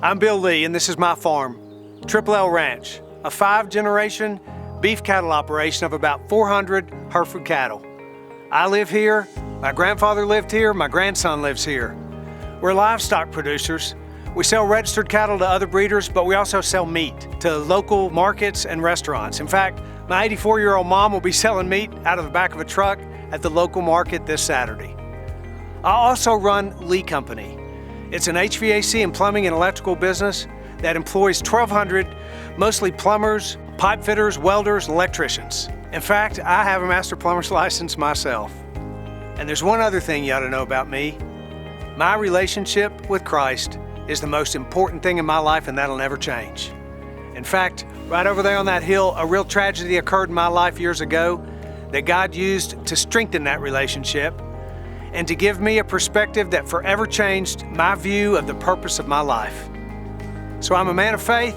I'm Bill Lee, and this is my farm, Triple L Ranch, a 5-generation beef cattle operation of about 400 Hereford cattle. I live here, my grandfather lived here, my grandson lives here. We're livestock producers. We sell registered cattle to other breeders, but we also sell meat to local markets and restaurants. In fact, my 84-year-old mom will be selling meat out of the back of a truck at the local market this Saturday. I also run Lee Company. It's an HVAC and plumbing and electrical business that employs 1,200, mostly plumbers, pipe fitters, welders, and electricians. In fact, I have a master plumber's license myself. And there's one other thing you ought to know about me. My relationship with Christ is the most important thing in my life, and that'll never change. In fact, right over there on that hill, a real tragedy occurred in my life years ago that God used to strengthen that relationship and to give me a perspective that forever changed my view of the purpose of my life. So I'm a man of faith,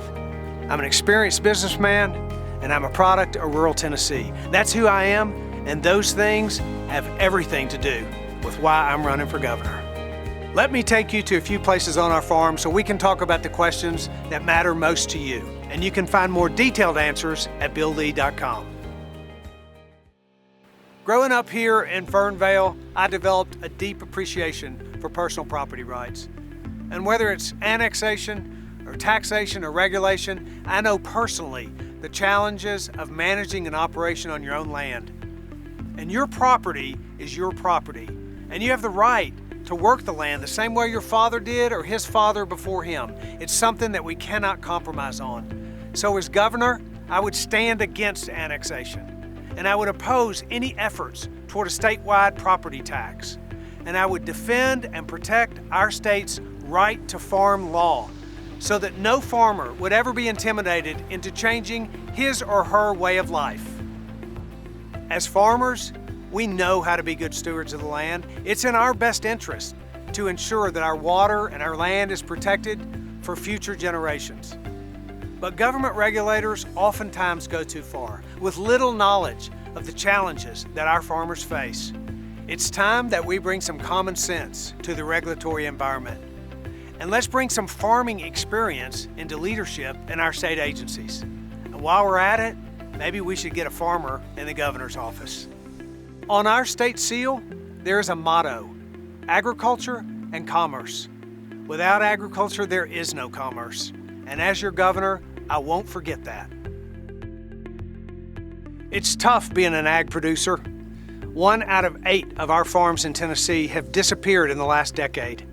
I'm an experienced businessman, and I'm a product of rural Tennessee. That's who I am, and those things have everything to do with why I'm running for governor. Let me take you to a few places on our farm so we can talk about the questions that matter most to you. And you can find more detailed answers at BillLee.com. Growing up here in Fernvale, I developed a deep appreciation for personal property rights. And whether it's annexation or taxation or regulation, I know personally the challenges of managing an operation on your own land. And your property is your property, and you have the right to work the land the same way your father did or his father before him. It's something that we cannot compromise on. So as governor, I would stand against annexation. And I would oppose any efforts toward a statewide property tax. And I would defend and protect our state's right to farm law so that no farmer would ever be intimidated into changing his or her way of life. As farmers, we know how to be good stewards of the land. It's in our best interest to ensure that our water and our land is protected for future generations. But government regulators oftentimes go too far, with little knowledge of the challenges that our farmers face. It's time that we bring some common sense to the regulatory environment. And let's bring some farming experience into leadership in our state agencies. And while we're at it, maybe we should get a farmer in the governor's office. On our state seal, there is a motto: agriculture and commerce. Without agriculture, there is no commerce. And as your governor, I won't forget that. It's tough being an ag producer. 1 out of 8 of our farms in Tennessee have disappeared in the last decade.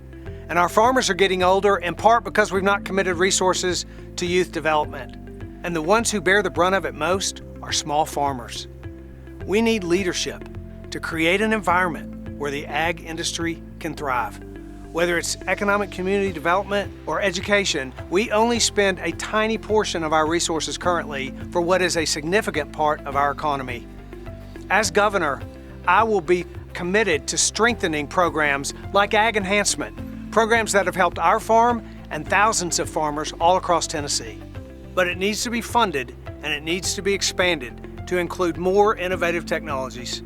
And our farmers are getting older in part because we've not committed resources to youth development. And the ones who bear the brunt of it most are small farmers. We need leadership to create an environment where the ag industry can thrive. Whether it's economic community development or education, we only spend a tiny portion of our resources currently for what is a significant part of our economy. As governor, I will be committed to strengthening programs like Ag Enhancement, programs that have helped our farm and thousands of farmers all across Tennessee. But it needs to be funded and it needs to be expanded to include more innovative technologies.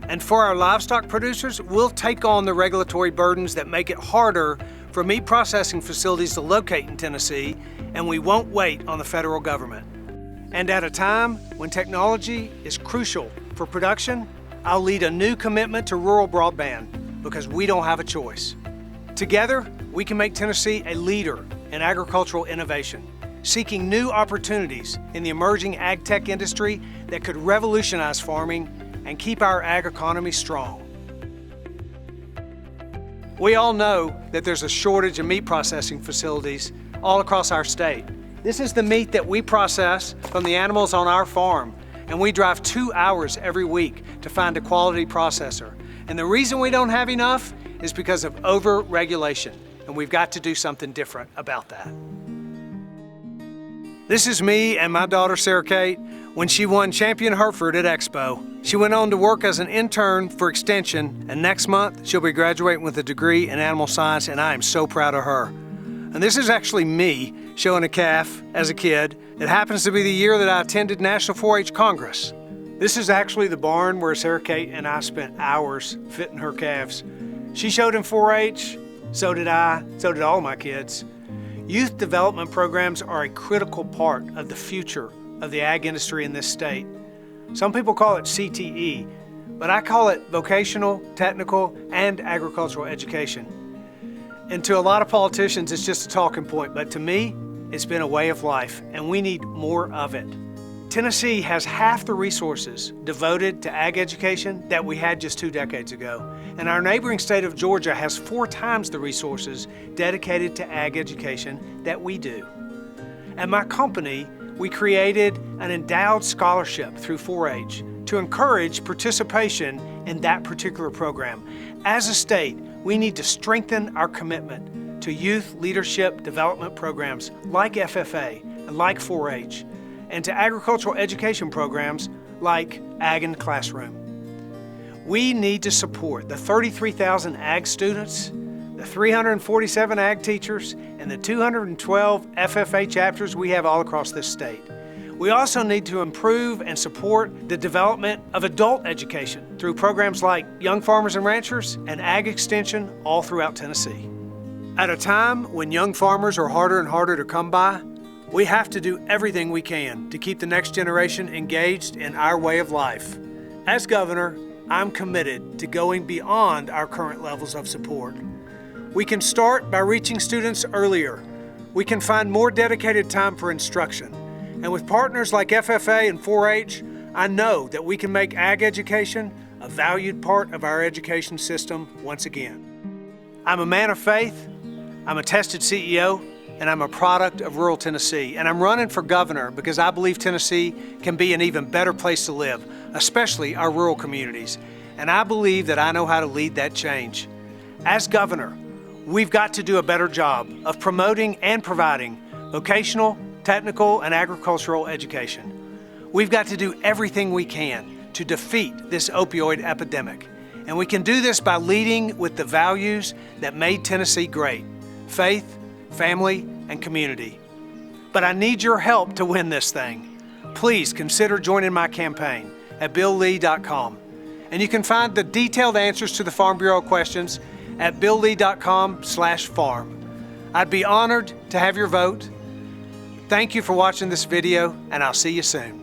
And for our livestock producers, we'll take on the regulatory burdens that make it harder for meat processing facilities to locate in Tennessee, and we won't wait on the federal government. And at a time when technology is crucial for production, I'll lead a new commitment to rural broadband because we don't have a choice. Together, we can make Tennessee a leader in agricultural innovation, seeking new opportunities in the emerging ag tech industry that could revolutionize farming and keep our ag economy strong. We all know that there's a shortage of meat processing facilities all across our state. This is the meat that we process from the animals on our farm, and we drive 2 hours every week to find a quality processor. And the reason we don't have enough is because of over-regulation, and we've got to do something different about that. This is me and my daughter Sarah Kate when she won Champion Hereford at Expo. She went on to work as an intern for Extension, and next month she'll be graduating with a degree in animal science, and I am so proud of her. And this is actually me showing a calf as a kid. It happens to be the year that I attended National 4-H Congress. This is actually the barn where Sarah Kate and I spent hours fitting her calves. She showed in 4-H, so did I, so did all my kids. Youth development programs are a critical part of the future of the ag industry in this state. Some people call it CTE, but I call it vocational, technical, and agricultural education. And to a lot of politicians, it's just a talking point, but to me, it's been a way of life, and we need more of it. Tennessee has half the resources devoted to ag education that we had just 2 decades ago. And our neighboring state of Georgia has 4 times the resources dedicated to ag education that we do. At my company, we created an endowed scholarship through 4-H to encourage participation in that particular program. As a state, we need to strengthen our commitment to youth leadership development programs like FFA and like 4-H, and to agricultural education programs like Ag in Classroom. We need to support the 33,000 ag students, the 347 ag teachers, and the 212 FFA chapters we have all across this state. We also need to improve and support the development of adult education through programs like Young Farmers and Ranchers and Ag Extension all throughout Tennessee. At a time when young farmers are harder and harder to come by, we have to do everything we can to keep the next generation engaged in our way of life. As governor, I'm committed to going beyond our current levels of support. We can start by reaching students earlier. We can find more dedicated time for instruction. And with partners like FFA and 4-H, I know that we can make ag education a valued part of our education system once again. I'm a man of faith, I'm a tested CEO, and I'm a product of rural Tennessee. And I'm running for governor because I believe Tennessee can be an even better place to live, especially our rural communities. And I believe that I know how to lead that change. As governor, we've got to do a better job of promoting and providing vocational, technical, and agricultural education. We've got to do everything we can to defeat this opioid epidemic. And we can do this by leading with the values that made Tennessee great: faith, family, and community. But I need your help to win this thing. Please consider joining my campaign at BillLee.com. And you can find the detailed answers to the Farm Bureau questions at BillLee.com/farm. I'd be honored to have your vote. Thank you for watching this video, and I'll see you soon.